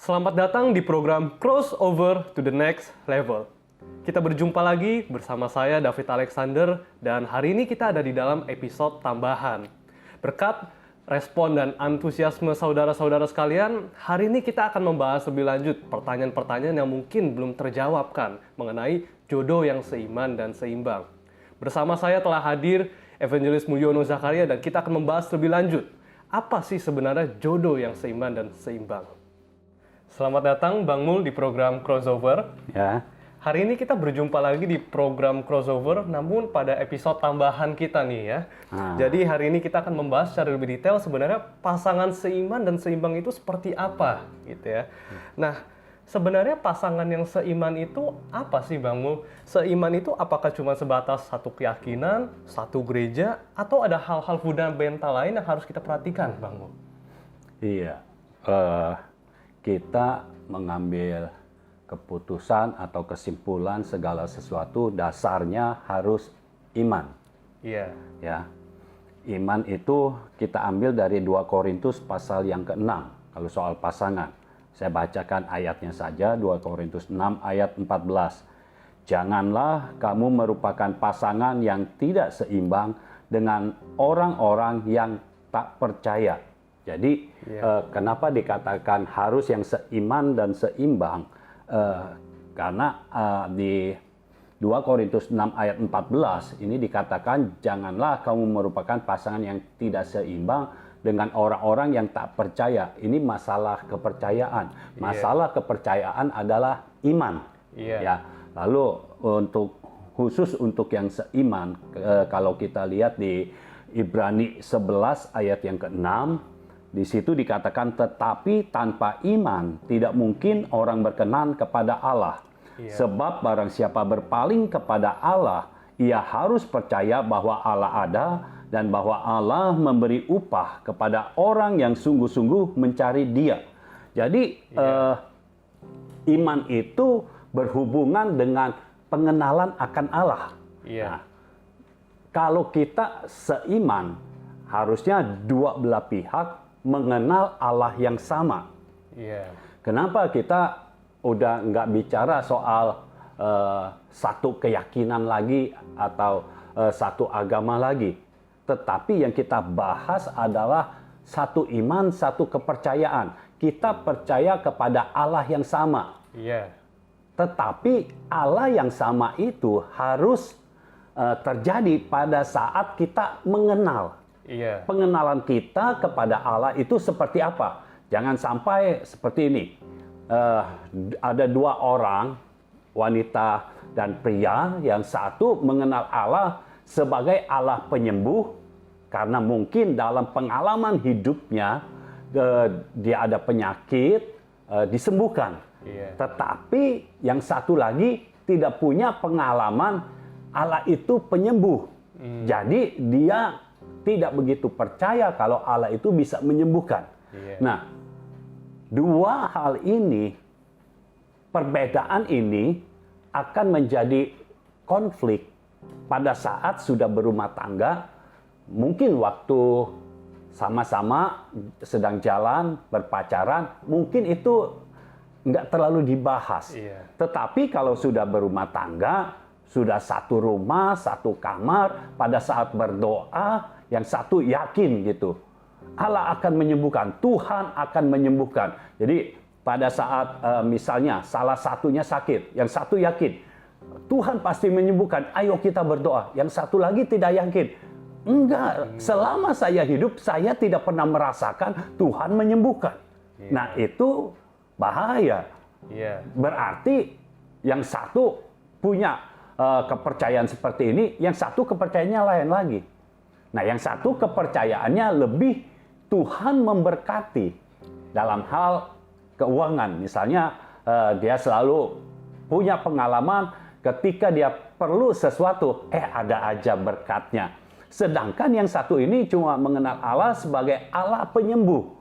Selamat datang di program Crossover to the Next Level. Kita berjumpa lagi bersama saya David Alexander dan hari ini kita ada di dalam episode tambahan. Berkat respon dan antusiasme saudara-saudara sekalian, hari ini kita akan membahas lebih lanjut pertanyaan-pertanyaan yang mungkin belum terjawabkan mengenai jodoh yang seiman dan seimbang. Bersama saya telah hadir Evangelis Mulyono Zakaria dan kita akan membahas lebih lanjut. Apa sih sebenarnya jodoh yang seiman dan seimbang? Selamat datang Bang Mul di program Crossover. Ya. Hari ini kita berjumpa lagi di program Crossover, namun pada episode tambahan kita nih ya. Jadi hari ini kita akan membahas secara lebih detail sebenarnya pasangan seiman dan seimbang itu seperti apa gitu ya. Nah, sebenarnya pasangan yang seiman itu apa sih Bang Mul? Seiman itu apakah cuma sebatas satu keyakinan, satu gereja, atau ada hal-hal fundamental lain yang harus kita perhatikan Bang Mul? Iya. Kita mengambil keputusan atau kesimpulan segala sesuatu dasarnya harus iman. Iya. Ya. Iman itu kita ambil dari 2 Korintus pasal yang ke-6 kalau soal pasangan. Saya bacakan ayatnya saja, 2 Korintus 6 ayat 14. Janganlah kamu merupakan pasangan yang tidak seimbang dengan orang-orang yang tak percaya. Jadi kenapa dikatakan harus yang seiman dan seimbang? Karena di 2 Korintus 6 ayat 14 ini dikatakan janganlah kamu merupakan pasangan yang tidak seimbang dengan orang-orang yang tak percaya. Ini masalah kepercayaan. Masalah kepercayaan adalah iman. Ya. Lalu khusus untuk yang seiman, kalau kita lihat di Ibrani 11 ayat yang ke-6, di situ dikatakan, tetapi tanpa iman tidak mungkin orang berkenan kepada Allah. Sebab barang siapa berpaling kepada Allah, ia harus percaya bahwa Allah ada dan bahwa Allah memberi upah kepada orang yang sungguh-sungguh mencari Dia. Jadi iman itu berhubungan dengan pengenalan akan Allah. Nah, kalau kita seiman, harusnya dua belah pihak mengenal Allah yang sama. Kenapa kita udah nggak bicara soal satu keyakinan lagi atau satu agama lagi, tetapi yang kita bahas adalah satu iman, satu kepercayaan. Kita percaya kepada Allah yang sama. Tetapi Allah yang sama itu harus terjadi pada saat kita mengenal. Pengenalan kita kepada Allah itu seperti apa? Jangan sampai seperti ini. Ada 2 orang, wanita dan pria, yang satu mengenal Allah sebagai Allah penyembuh karena mungkin dalam pengalaman hidupnya dia ada penyakit, disembuhkan. Tetapi yang satu lagi tidak punya pengalaman Allah itu penyembuh. Jadi dia tidak begitu percaya kalau Allah itu bisa menyembuhkan. Nah, 2 hal ini, perbedaan ini akan menjadi konflik pada saat sudah berumah tangga. Mungkin waktu sama-sama sedang jalan, berpacaran, mungkin itu nggak terlalu dibahas. Tetapi kalau sudah berumah tangga, sudah satu rumah, satu kamar, pada saat berdoa, yang satu yakin gitu, Allah akan menyembuhkan, Tuhan akan menyembuhkan. Jadi pada saat misalnya salah satunya sakit, yang satu yakin, Tuhan pasti menyembuhkan, ayo kita berdoa. Yang satu lagi tidak yakin, enggak, selama saya hidup, saya tidak pernah merasakan Tuhan menyembuhkan. Nah itu bahaya. Berarti yang satu punya kepercayaan seperti ini, yang satu kepercayaannya lain lagi. Nah, yang satu kepercayaannya lebih Tuhan memberkati dalam hal keuangan. Misalnya, dia selalu punya pengalaman ketika dia perlu sesuatu, ada aja berkatnya. Sedangkan yang satu ini cuma mengenal Allah sebagai Allah penyembuh.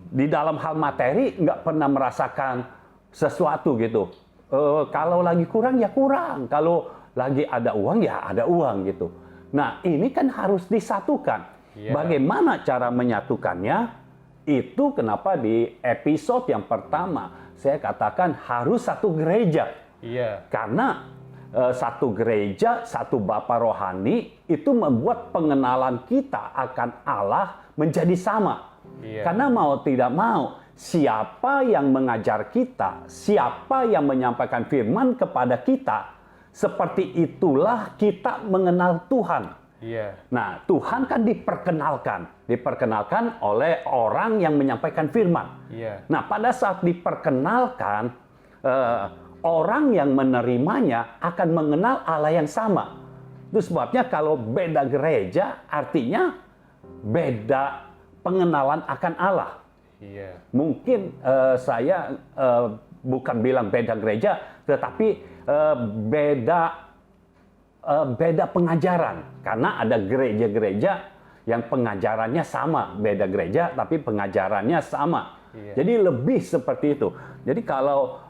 Di dalam hal materi nggak pernah merasakan sesuatu gitu. Kalau lagi kurang ya kurang, kalau lagi ada uang ya ada uang gitu. Nah ini kan harus disatukan. Bagaimana cara menyatukannya? Itu kenapa di episode yang pertama saya katakan harus satu gereja. Iya. Karena satu gereja, satu Bapa rohani itu membuat pengenalan kita akan Allah menjadi sama. Iya. Karena mau tidak mau, siapa yang mengajar kita, siapa yang menyampaikan firman kepada kita, seperti itulah kita mengenal Tuhan. Iya. Nah, Tuhan kan diperkenalkan oleh orang yang menyampaikan firman. Iya. Nah, pada saat diperkenalkan, orang yang menerimanya akan mengenal Allah yang sama. Itu sebabnya kalau beda gereja, artinya beda pengenalan akan Allah. Iya. Mungkin saya bukan bilang beda gereja, tetapi beda pengajaran. Karena ada gereja-gereja yang pengajarannya sama, beda gereja tapi pengajarannya sama. Iya. Jadi lebih seperti itu. Jadi kalau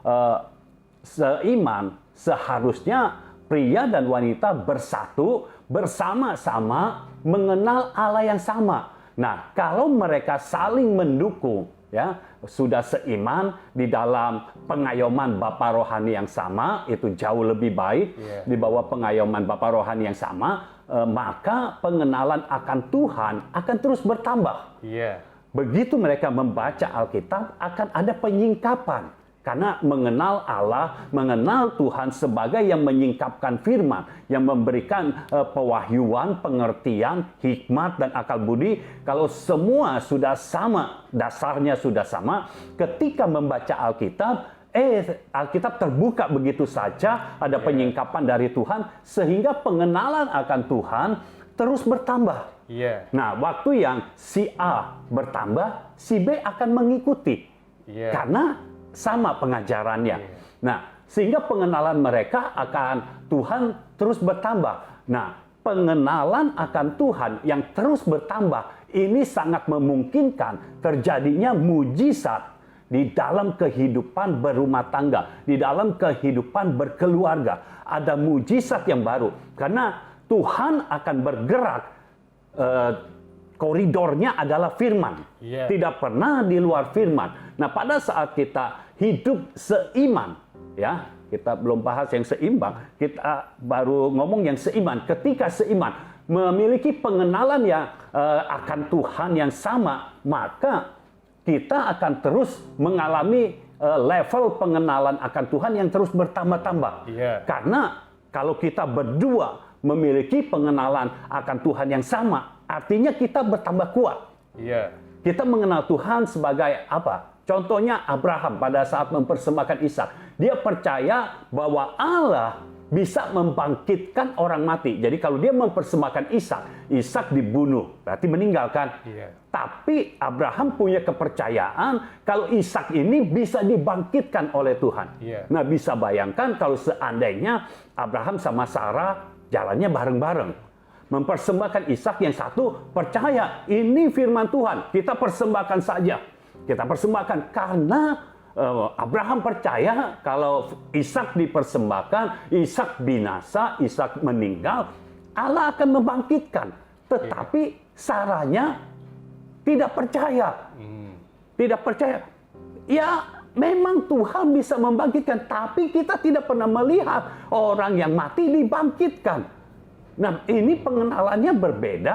seiman, seharusnya pria dan wanita bersatu bersama-sama mengenal Allah yang sama. Nah, kalau mereka saling mendukung, ya, sudah seiman di dalam pengayoman Bapa rohani yang sama, itu jauh lebih baik. Di bawah pengayoman Bapa rohani yang sama, maka pengenalan akan Tuhan akan terus bertambah. Begitu mereka membaca Alkitab, akan ada penyingkapan. Karena mengenal Allah, mengenal Tuhan sebagai yang menyingkapkan firman, yang memberikan pewahyuan, pengertian, hikmat, dan akal budi. Kalau semua sudah sama, dasarnya sudah sama, ketika membaca Alkitab, Alkitab terbuka begitu saja, ada penyingkapan dari Tuhan, sehingga pengenalan akan Tuhan terus bertambah. Nah, waktu yang si A bertambah, si B akan mengikuti. Karena sama pengajarannya. Nah, sehingga pengenalan mereka akan Tuhan terus bertambah. Nah, pengenalan akan Tuhan yang terus bertambah ini sangat memungkinkan terjadinya mujizat di dalam kehidupan berumah tangga, di dalam kehidupan berkeluarga. Ada mujizat yang baru karena Tuhan akan bergerak. Koridornya adalah firman. Tidak pernah di luar firman. Nah, pada saat kita hidup seiman, ya, kita belum bahas yang seimbang, kita baru ngomong yang seiman. Ketika seiman, memiliki pengenalan yang akan Tuhan yang sama, maka kita akan terus mengalami level pengenalan akan Tuhan yang terus bertambah-tambah. Karena kalau kita berdua memiliki pengenalan akan Tuhan yang sama, artinya kita bertambah kuat. Kita mengenal Tuhan sebagai apa? Contohnya Abraham pada saat mempersembahkan Ishak. Dia percaya bahwa Allah bisa membangkitkan orang mati. Jadi kalau dia mempersembahkan Ishak dibunuh, berarti meninggal kan? Tapi Abraham punya kepercayaan kalau Ishak ini bisa dibangkitkan oleh Tuhan. Nah, bisa bayangkan kalau seandainya Abraham sama Sarah jalannya bareng-bareng. Mempersembahkan Ishak, yang satu percaya ini firman Tuhan, kita persembahkan saja. Kita persembahkan karena Abraham percaya kalau Ishak dipersembahkan, Ishak binasa, Ishak meninggal, Allah akan membangkitkan. Tetapi Sarahnya tidak percaya. Tidak percaya. Ya, memang Tuhan bisa membangkitkan, tapi kita tidak pernah melihat orang yang mati dibangkitkan. Nah, ini pengenalannya berbeda,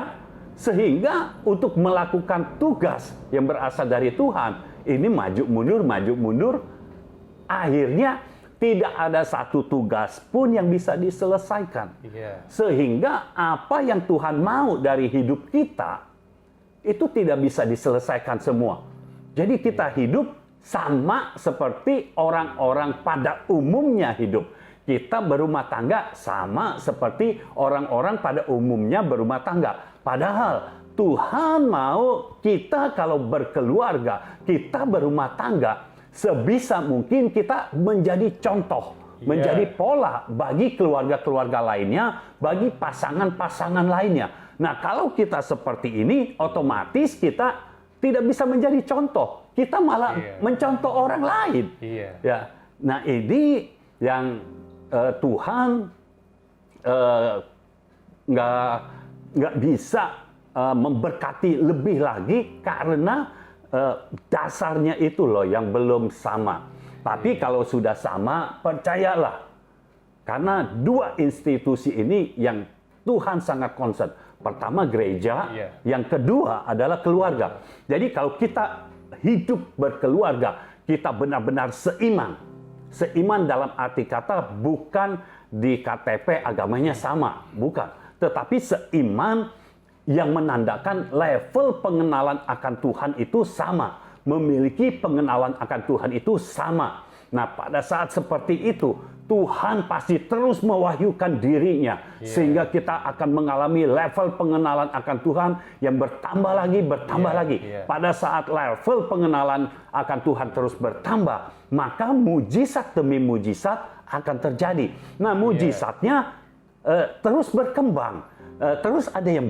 sehingga untuk melakukan tugas yang berasal dari Tuhan, ini maju mundur, akhirnya tidak ada satu tugas pun yang bisa diselesaikan. Sehingga apa yang Tuhan mau dari hidup kita, itu tidak bisa diselesaikan semua. Jadi kita hidup sama seperti orang-orang pada umumnya hidup. Kita berumah tangga sama seperti orang-orang pada umumnya berumah tangga. Padahal Tuhan mau kita kalau berkeluarga, kita berumah tangga, sebisa mungkin kita menjadi contoh, menjadi pola bagi keluarga-keluarga lainnya, bagi pasangan-pasangan lainnya. Nah, kalau kita seperti ini, otomatis kita tidak bisa menjadi contoh. Kita malah mencontoh orang lain. Ya. Nah, ini yang Tuhan nggak bisa memberkati lebih lagi karena dasarnya itu loh yang belum sama. Tapi kalau sudah sama, percayalah. Karena dua institusi ini yang Tuhan sangat concern. Pertama gereja, yang kedua adalah keluarga. Jadi kalau kita hidup berkeluarga, kita benar-benar seiman. Seiman dalam arti kata bukan di KTP agamanya sama, bukan. Tetapi seiman yang menandakan level pengenalan akan Tuhan itu sama. Memiliki pengenalan akan Tuhan itu sama. Nah, pada saat seperti itu, Tuhan pasti terus mewahyukan dirinya. Sehingga kita akan mengalami level pengenalan akan Tuhan yang bertambah lagi. Pada saat level pengenalan akan Tuhan terus bertambah, maka mujizat demi mujizat akan terjadi. Nah, mujizatnya terus berkembang. Terus ada yang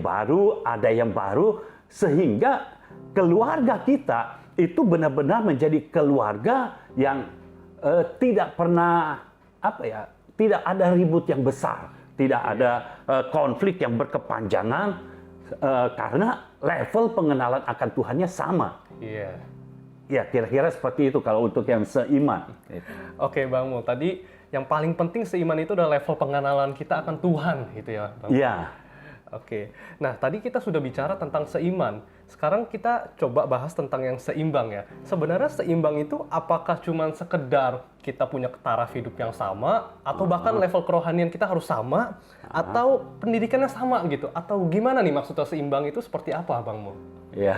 baru, sehingga keluarga kita itu benar-benar menjadi keluarga yang tidak pernah tidak ada ribut yang besar, tidak ada konflik yang berkepanjangan karena level pengenalan akan Tuhannya sama. Ya, kira-kira seperti itu kalau untuk yang seiman. Oke, Bang Mul. Tadi yang paling penting seiman itu adalah level pengenalan kita akan Tuhan, gitu ya, Bang Mul? Iya. Oke. Nah, tadi kita sudah bicara tentang seiman. Sekarang kita coba bahas tentang yang seimbang ya. Sebenarnya seimbang itu apakah cuma sekedar kita punya taraf hidup yang sama, atau bahkan level kerohanian kita harus sama, atau pendidikannya sama gitu? Atau gimana nih maksudnya seimbang itu seperti apa, Bang Mul? Ya.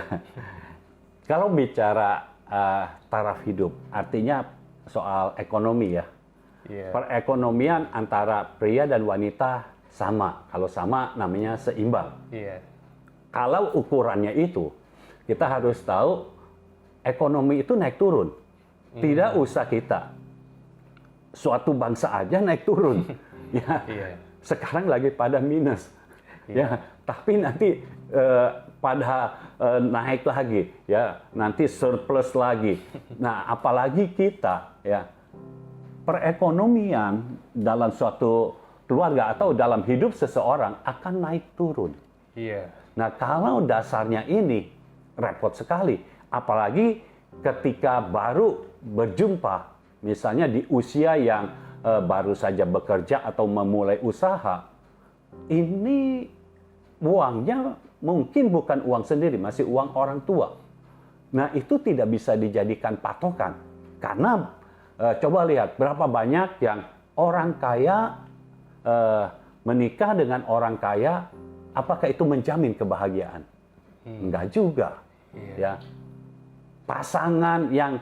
Kalau bicara taraf hidup, artinya soal ekonomi ya. Perekonomian antara pria dan wanita sama. Kalau sama namanya seimbang. Kalau ukurannya itu, kita harus tahu ekonomi itu naik turun. Tidak usah kita. Suatu bangsa aja naik turun. Sekarang lagi pada minus. Ya, tapi nanti pada naik lagi, ya, nanti surplus lagi. Nah, apalagi kita, ya, perekonomian dalam suatu keluarga atau dalam hidup seseorang akan naik turun. Nah, kalau dasarnya ini repot sekali, apalagi ketika baru berjumpa, misalnya di usia yang baru saja bekerja atau memulai usaha, ini uangnya mungkin bukan uang sendiri, masih uang orang tua. Nah, itu tidak bisa dijadikan patokan. Karena coba lihat berapa banyak yang orang kaya menikah dengan orang kaya, apakah itu menjamin kebahagiaan? Enggak juga. Ya. Pasangan yang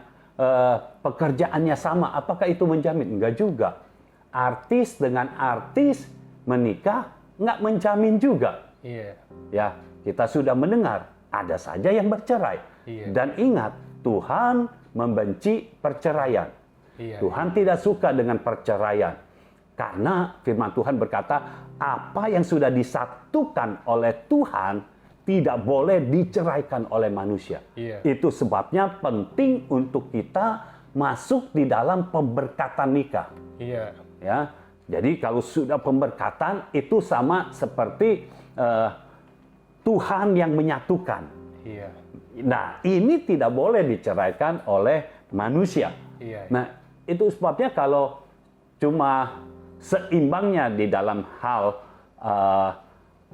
pekerjaannya sama, apakah itu menjamin? Enggak juga. Artis dengan artis menikah enggak menjamin juga. Ya, kita sudah mendengar ada saja yang bercerai. Dan ingat, Tuhan membenci perceraian. Tuhan tidak suka dengan perceraian. Karena firman Tuhan berkata, apa yang sudah disatukan oleh Tuhan tidak boleh diceraikan oleh manusia. Itu sebabnya penting untuk kita masuk di dalam pemberkatan nikah. Ya, jadi kalau sudah pemberkatan itu sama seperti Tuhan yang menyatukan. Nah, ini tidak boleh diceraikan oleh manusia. Nah, itu sebabnya kalau cuma seimbangnya di dalam hal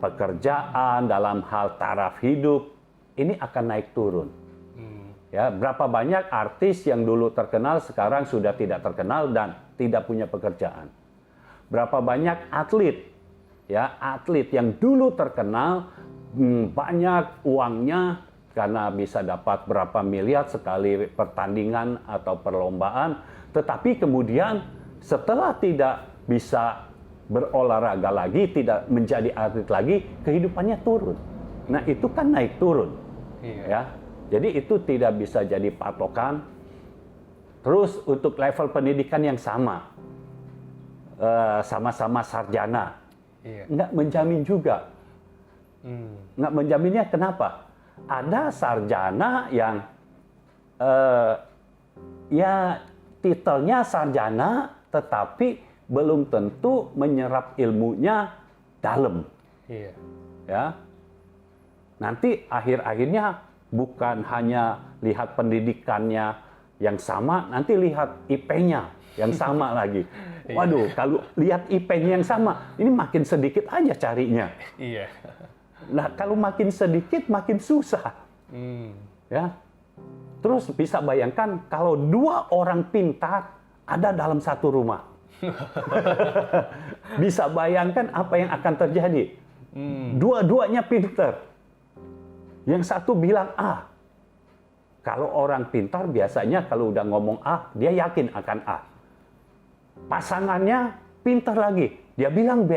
pekerjaan, dalam hal taraf hidup, ini akan naik turun. Ya, berapa banyak artis yang dulu terkenal sekarang sudah tidak terkenal dan tidak punya pekerjaan. Berapa banyak atlet, ya, atlet yang dulu terkenal banyak uangnya karena bisa dapat berapa miliar sekali pertandingan atau perlombaan, tetapi kemudian setelah tidak bisa berolahraga lagi, tidak menjadi atlet lagi, kehidupannya turun. Nah, itu kan naik turun. Ya. Jadi itu tidak bisa jadi patokan. Terus untuk level pendidikan yang sama, sama-sama sarjana, nggak menjamin juga. Nggak menjaminnya kenapa? Ada sarjana yang ya titelnya sarjana, tetapi belum tentu menyerap ilmunya dalam. Ya, nanti akhir-akhirnya bukan hanya lihat pendidikannya yang sama, nanti lihat IP-nya yang sama lagi. Waduh, kalau lihat IP-nya yang sama, ini makin sedikit aja carinya. Iya. Nah, kalau makin sedikit, makin susah. Ya. Terus bisa bayangkan kalau 2 orang pintar ada dalam satu rumah. Bisa bayangkan apa yang akan terjadi. Dua-duanya pintar. Yang satu bilang A. Kalau orang pintar biasanya kalau udah ngomong A, dia yakin akan A. Pasangannya pintar lagi, dia bilang B.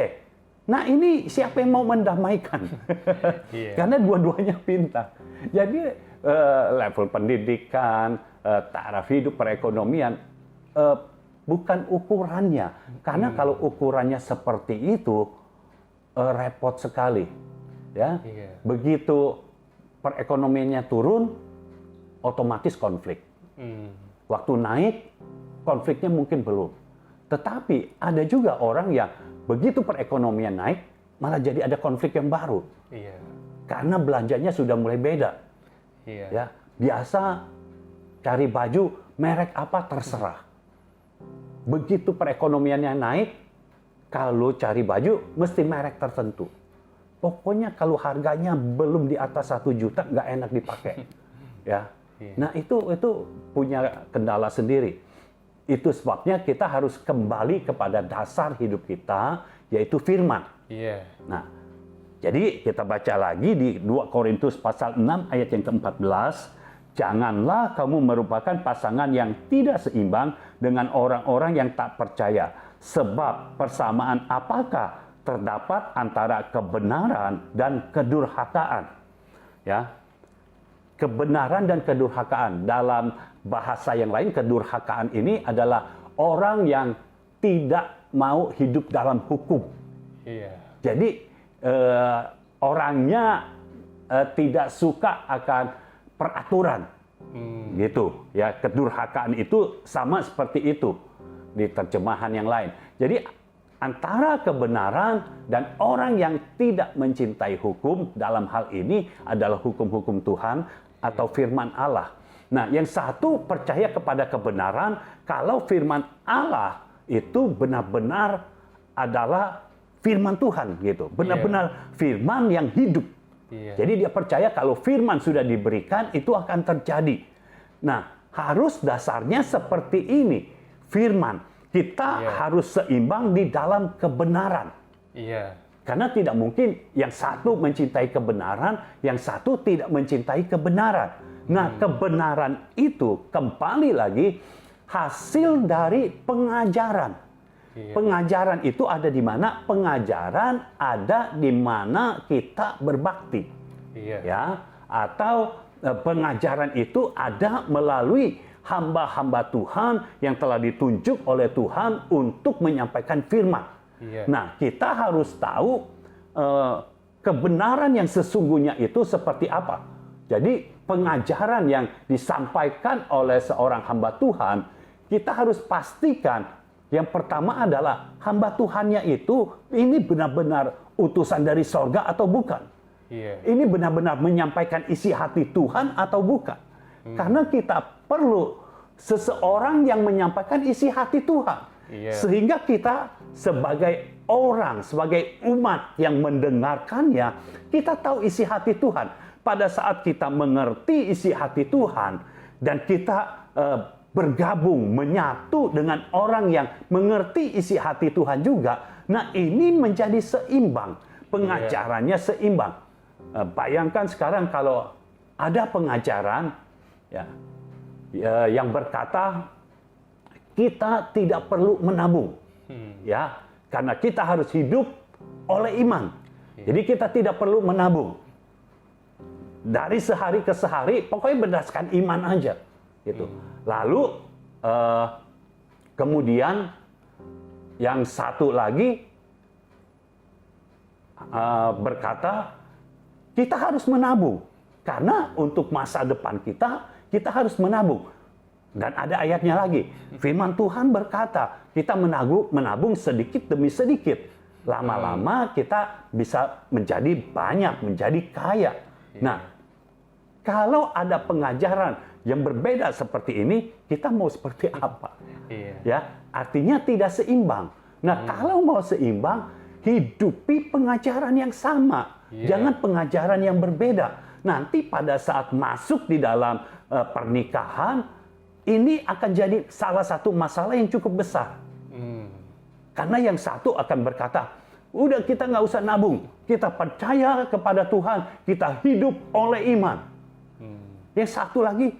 Nah, ini siapa yang mau mendamaikan? Karena dua-duanya pintar. Jadi level pendidikan, taraf hidup, perekonomian bukan ukurannya. Karena kalau ukurannya seperti itu repot sekali. Ya, begitu perekonomiannya turun, otomatis konflik. Waktu naik, konfliknya mungkin belum. Tetapi ada juga orang yang begitu perekonomian naik, malah jadi ada konflik yang baru. Karena belanjanya sudah mulai beda. Ya, biasa cari baju merek apa terserah. Begitu perekonomiannya naik, kalau cari baju mesti merek tertentu. Pokoknya kalau harganya belum di atas 1 juta nggak enak dipakai. Ya. Nah, itu punya kendala sendiri. Itu sebabnya kita harus kembali kepada dasar hidup kita, yaitu firman. Nah, jadi kita baca lagi di 2 Korintus pasal 6 ayat yang ke-14. Janganlah kamu merupakan pasangan yang tidak seimbang dengan orang-orang yang tak percaya. Sebab persamaan apakah terdapat antara kebenaran dan kedurhakaan? Ya. Kebenaran dan kedurhakaan. Dalam bahasa yang lain, kedurhakaan ini adalah orang yang tidak mau hidup dalam hukum. Jadi orangnya tidak suka akan peraturan. Gitu. Ya, kedurhakaan itu sama seperti itu di terjemahan yang lain. Jadi antara kebenaran dan orang yang tidak mencintai hukum, dalam hal ini adalah hukum-hukum Tuhan atau firman Allah. Nah, yang satu percaya kepada kebenaran kalau firman Allah itu benar-benar adalah firman Tuhan gitu. Benar-benar firman yang hidup. Jadi dia percaya kalau firman sudah diberikan itu akan terjadi. Nah, harus dasarnya seperti ini. Firman kita harus seimbang di dalam kebenaran. Karena tidak mungkin yang satu mencintai kebenaran, yang satu tidak mencintai kebenaran. Nah, kebenaran itu kembali lagi hasil dari pengajaran. Pengajaran itu ada di mana? Pengajaran ada di mana kita berbakti. Ya, atau pengajaran itu ada melalui hamba-hamba Tuhan yang telah ditunjuk oleh Tuhan untuk menyampaikan firman. Nah, kita harus tahu kebenaran yang sesungguhnya itu seperti apa. Jadi, pengajaran yang disampaikan oleh seorang hamba Tuhan, kita harus pastikan yang pertama adalah hamba Tuhannya itu ini benar-benar utusan dari sorga atau bukan. Ini benar-benar menyampaikan isi hati Tuhan atau bukan. Karena kita perlu seseorang yang menyampaikan isi hati Tuhan. Sehingga kita sebagai orang, sebagai umat yang mendengarkannya, kita tahu isi hati Tuhan. Pada saat kita mengerti isi hati Tuhan dan kita bergabung, menyatu dengan orang yang mengerti isi hati Tuhan juga, nah ini menjadi seimbang. Pengajarannya seimbang. Bayangkan sekarang kalau ada pengajaran yang berkata kita tidak perlu menabung, ya, karena kita harus hidup oleh iman. Jadi kita tidak perlu menabung. Dari sehari ke sehari, pokoknya berdasarkan iman aja, gitu. Lalu kemudian yang satu lagi berkata kita harus menabung karena untuk masa depan kita harus menabung. Dan ada ayatnya lagi. Firman Tuhan berkata, kita menabung sedikit demi sedikit. Lama-lama kita bisa menjadi banyak, menjadi kaya. Nah, Kalau ada pengajaran yang berbeda seperti ini, kita mau seperti apa? Ya, artinya tidak seimbang. Nah, kalau mau seimbang, hidupi pengajaran yang sama. Jangan pengajaran yang berbeda. Nanti pada saat masuk di dalam pernikahan, ini akan jadi salah satu masalah yang cukup besar. Karena yang satu akan berkata, udah kita nggak usah nabung. Kita percaya kepada Tuhan, kita hidup oleh iman. Yang satu lagi,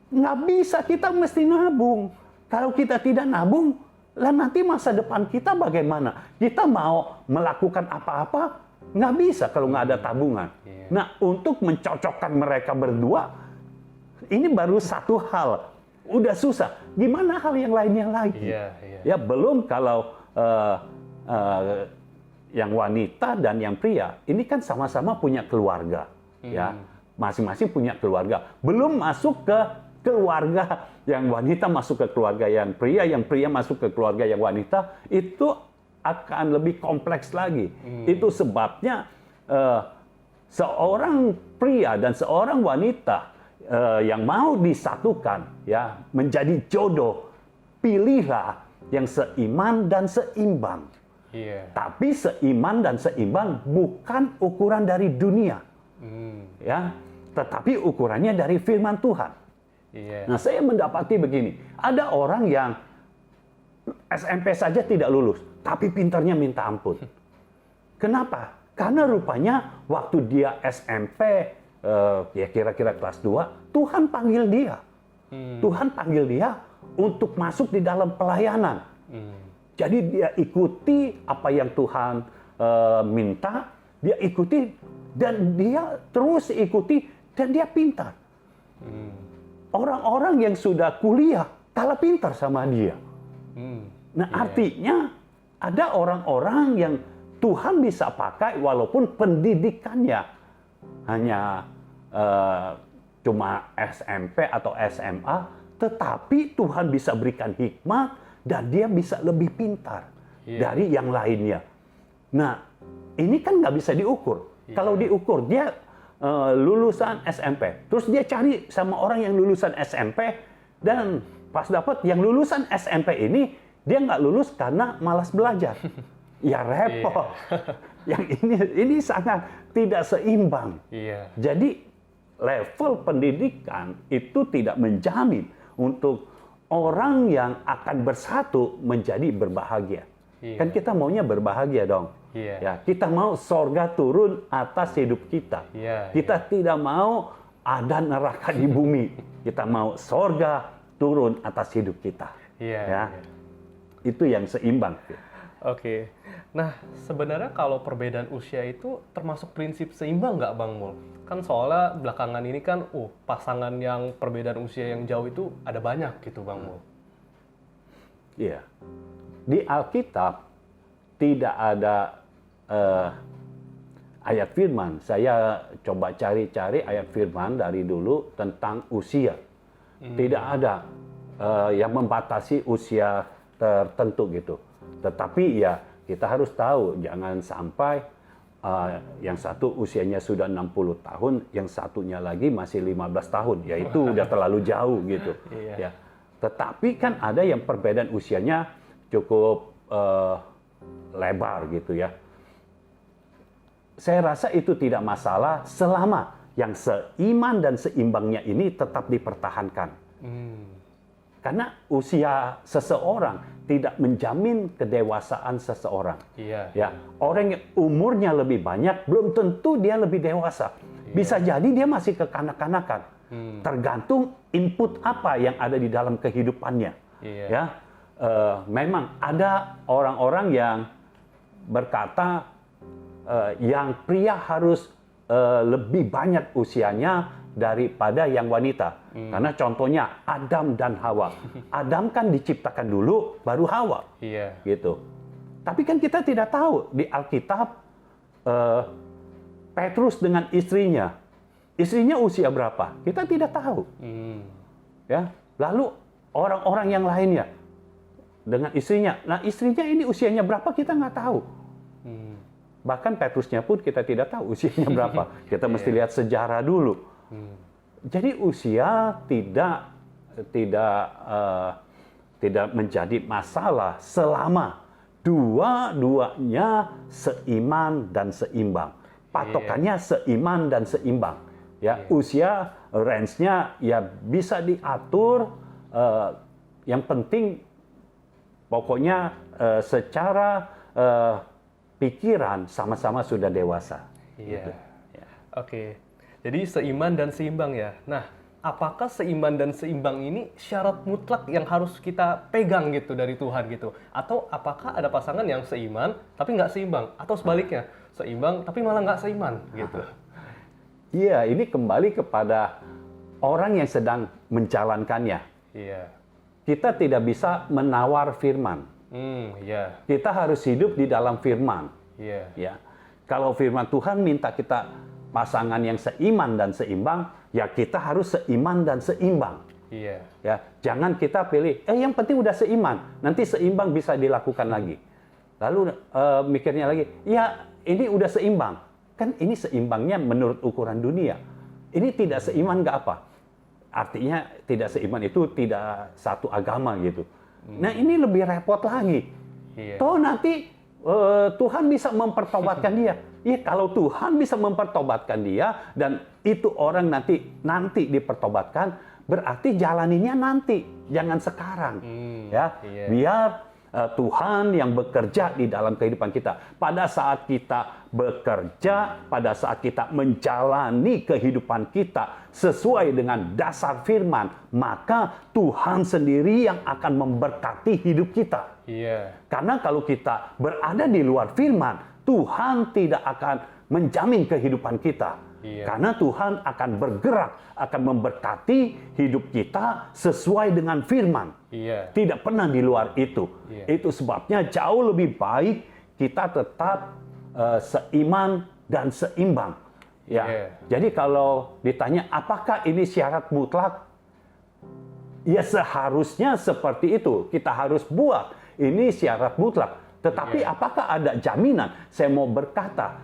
nggak bisa, kita mesti nabung. Kalau kita tidak nabung, lah nanti masa depan kita bagaimana? Kita mau melakukan apa-apa, nggak bisa kalau nggak ada tabungan. Nah, untuk mencocokkan mereka berdua, ini baru satu hal. Udah susah. Gimana hal yang lainnya lagi? Ya, belum kalau yang wanita dan yang pria, ini kan sama-sama punya keluarga. Ya, masing-masing punya keluarga. Belum masuk ke keluarga yang wanita masuk ke keluarga yang pria masuk ke keluarga yang wanita, itu akan lebih kompleks lagi. Itu sebabnya seorang pria dan seorang wanita yang mau disatukan, ya, menjadi jodoh, pilihlah yang seiman dan seimbang. Tapi seiman dan seimbang bukan ukuran dari dunia. Ya, tetapi ukurannya dari firman Tuhan. Nah, saya mendapati begini, ada orang yang SMP saja tidak lulus, tapi pintarnya minta ampun. Kenapa? Karena rupanya waktu dia SMP, ya kira-kira kelas 2, Tuhan panggil dia. Tuhan panggil dia untuk masuk di dalam pelayanan. Jadi dia ikuti apa yang Tuhan minta, dia ikuti, dan dia terus ikuti, dan dia pintar. Orang-orang yang sudah kuliah kalah pintar sama dia. Nah, artinya ada orang-orang yang Tuhan bisa pakai walaupun pendidikannya hanya cuma SMP atau SMA, tetapi Tuhan bisa berikan hikmat dan dia bisa lebih pintar dari yang lainnya. Nah, ini kan nggak bisa diukur. Kalau diukur, dia lulusan SMP, terus dia cari sama orang yang lulusan SMP, dan pas dapat yang lulusan SMP ini, dia nggak lulus karena malas belajar. Ya repot. Yang ini sangat tidak seimbang. Jadi level pendidikan itu tidak menjamin untuk orang yang akan bersatu menjadi berbahagia. Kan kita maunya berbahagia dong. Ya, kita mau sorga turun atas hidup kita. Kita tidak mau ada neraka di bumi. Kita mau sorga turun atas hidup kita. Itu yang seimbang. Oke. Nah, sebenarnya kalau perbedaan usia itu termasuk prinsip seimbang nggak, Bang Mul? Kan soalnya belakangan ini kan, pasangan yang perbedaan usia yang jauh itu ada banyak gitu, Bang Mul. Iya. Di Alkitab tidak ada ayat firman. Saya coba cari-cari ayat firman dari dulu tentang usia. Tidak ada yang membatasi usia tertentu gitu. Tetapi ya kita harus tahu, jangan sampai yang satu usianya sudah 60 tahun, yang satunya lagi masih 15 tahun. Ya itu udah terlalu jauh gitu. Ya. Tetapi kan ada yang perbedaan usianya cukup lebar gitu ya. Saya rasa itu tidak masalah selama yang seiman dan seimbangnya ini tetap dipertahankan. Karena usia seseorang tidak menjamin kedewasaan seseorang. Ya, orang yang umurnya lebih banyak belum tentu dia lebih dewasa. Bisa jadi dia masih kekanak-kanakan. Tergantung input apa yang ada di dalam kehidupannya. Ya, memang ada orang-orang yang berkata yang pria harus lebih banyak usianya daripada yang wanita. Karena contohnya Adam dan Hawa. Adam kan diciptakan dulu, baru Hawa. Gitu. Tapi kan kita tidak tahu di Alkitab Petrus dengan istrinya usia berapa? Kita tidak tahu. Ya. Lalu orang-orang yang lainnya dengan istrinya. Nah, istrinya ini usianya berapa kita nggak tahu. Bahkan Petrusnya pun kita tidak tahu usianya berapa. Kita mesti lihat sejarah dulu. Jadi usia tidak menjadi masalah selama dua-duanya seiman dan seimbang. Patokannya seiman dan seimbang. Ya, usia range-nya ya bisa diatur. Yang penting pokoknya secara pikiran sama-sama sudah dewasa. Iya. Gitu. Ya. Oke. Jadi seiman dan seimbang ya. Nah, apakah seiman dan seimbang ini syarat mutlak yang harus kita pegang gitu dari Tuhan gitu? Atau apakah ada pasangan yang seiman tapi nggak seimbang? Atau sebaliknya, seimbang tapi malah nggak seiman gitu? Iya, ini kembali kepada orang yang sedang menjalankannya. Iya. Kita tidak bisa menawar firman. Iya. Kita harus hidup di dalam firman. Iya. Ya. Kalau firman Tuhan minta kita pasangan yang seiman dan seimbang, ya kita harus seiman dan seimbang. Iya. Ya, jangan kita pilih, yang penting udah seiman, nanti seimbang bisa dilakukan lagi. Lalu mikirnya lagi, ya ini udah seimbang, kan ini seimbangnya menurut ukuran dunia. Ini tidak seiman nggak apa? Artinya tidak seiman itu tidak satu agama gitu. Nah ini lebih repot lagi. Iya. Toh nanti Tuhan bisa mempertobatkan dia. Iya, kalau Tuhan bisa mempertobatkan dia dan itu orang nanti dipertobatkan, berarti jalaninya nanti, jangan sekarang. Ya, iya. Biar Tuhan yang bekerja di dalam kehidupan kita. Pada saat kita bekerja, pada saat kita menjalani kehidupan kita sesuai dengan dasar firman, maka Tuhan sendiri yang akan memberkati hidup kita. Iya. Karena kalau kita berada di luar firman, Tuhan tidak akan menjamin kehidupan kita. Iya. Karena Tuhan akan bergerak, akan memberkati hidup kita sesuai dengan firman. Iya. Tidak pernah di luar itu. Iya. Itu sebabnya jauh lebih baik kita tetap seiman dan seimbang. Ya. Iya. Jadi kalau ditanya apakah ini syarat mutlak? Ya seharusnya seperti itu. Kita harus buat ini syarat mutlak. Tetapi apakah ada jaminan? Saya mau berkata,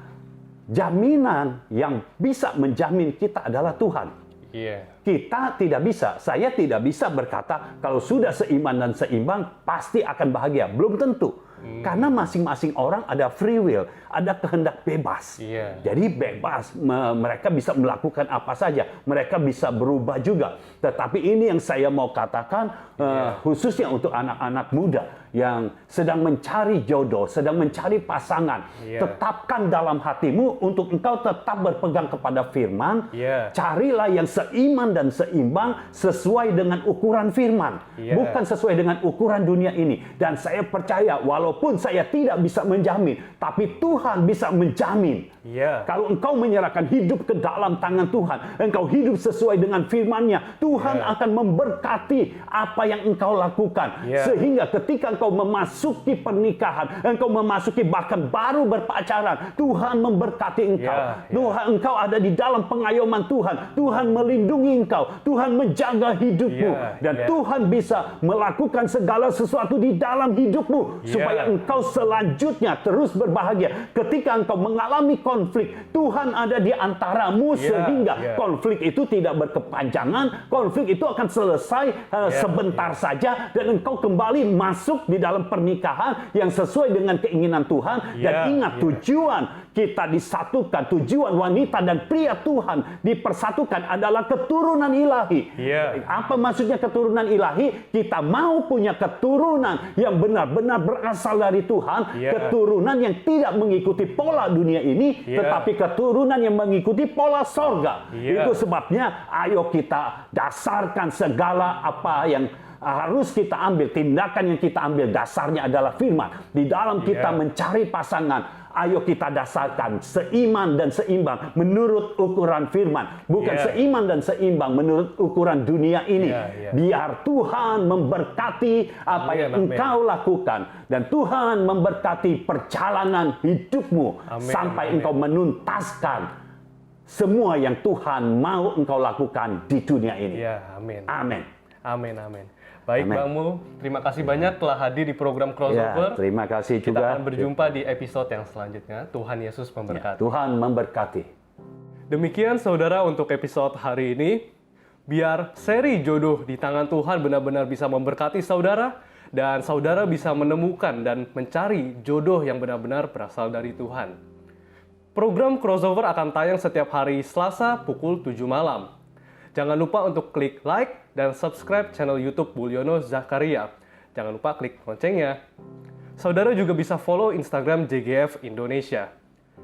jaminan yang bisa menjamin kita adalah Tuhan. Iya. Kita tidak bisa, saya tidak bisa berkata kalau sudah seiman dan seimbang pasti akan bahagia. Belum tentu. Karena masing-masing orang ada free will, ada kehendak bebas. Iya. Jadi bebas, mereka bisa melakukan apa saja, mereka bisa berubah juga. Tetapi ini yang saya mau katakan khususnya untuk anak-anak muda yang sedang mencari jodoh, sedang mencari pasangan. Iya. Tetapkan dalam hatimu untuk engkau tetap berpegang kepada firman. Iya. Carilah yang seiman dan seimbang sesuai dengan ukuran firman. Iya. Bukan sesuai dengan ukuran dunia ini. Dan saya percaya walaupun saya tidak bisa menjamin, tapi Tuhan bisa menjamin. Iya. Kalau engkau menyerahkan hidup ke dalam tangan Tuhan, engkau hidup sesuai dengan firman-Nya, Tuhan akan memberkati apa yang engkau lakukan. Sehingga ketika engkau memasuki pernikahan, engkau memasuki bahkan baru berpacaran, Tuhan memberkati engkau. Tuhan, engkau ada di dalam pengayoman Tuhan. Tuhan melindungi engkau. Tuhan menjaga hidupmu. Dan Tuhan bisa melakukan segala sesuatu di dalam hidupmu. Supaya engkau selanjutnya terus berbahagia. Ketika engkau mengalami konflik, Tuhan ada di antaramu sehingga konflik itu tidak berkepanjangan, konflik itu akan selesai sebentar saja dan engkau kembali masuk di dalam pernikahan yang sesuai dengan keinginan Tuhan. Dan ingat tujuan kita disatukan, tujuan wanita dan pria Tuhan dipersatukan adalah keturunan ilahi. Apa maksudnya keturunan ilahi? Kita mau punya keturunan yang benar-benar berasal dari Tuhan, keturunan yang tidak mengikuti pola dunia ini, tetapi keturunan yang mengikuti pola sorga. Itu sebabnya ayo kita dasarkan segala apa yang harus kita ambil, tindakan yang kita ambil dasarnya adalah firman. Di dalam kita mencari pasangan, ayo kita dasarkan seiman dan seimbang menurut ukuran firman. Bukan seiman dan seimbang menurut ukuran dunia ini. Biar Tuhan memberkati apa yang engkau lakukan. Dan Tuhan memberkati perjalanan hidupmu. Sampai engkau menuntaskan semua yang Tuhan mau engkau lakukan di dunia ini. Amin. Amin. Amin, amin. Baik, Bang Mu, terima kasih banyak telah hadir di program Crossover. Terima kasih Kita juga. akan berjumpa di episode yang selanjutnya. Tuhan Yesus memberkati. Tuhan memberkati. Demikian saudara untuk episode hari ini. Biar seri jodoh di tangan Tuhan benar-benar bisa memberkati saudara, dan saudara bisa menemukan dan mencari jodoh yang benar-benar berasal dari Tuhan. Program Crossover akan tayang setiap hari Selasa pukul 7 malam. Jangan lupa untuk klik like dan subscribe channel YouTube Bulyono Zakaria. Jangan lupa klik loncengnya. Saudara juga bisa follow Instagram JGF Indonesia.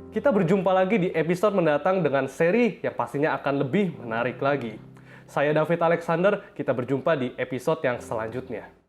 Kita berjumpa lagi di episode mendatang dengan seri yang pastinya akan lebih menarik lagi. Saya David Alexander, kita berjumpa di episode yang selanjutnya.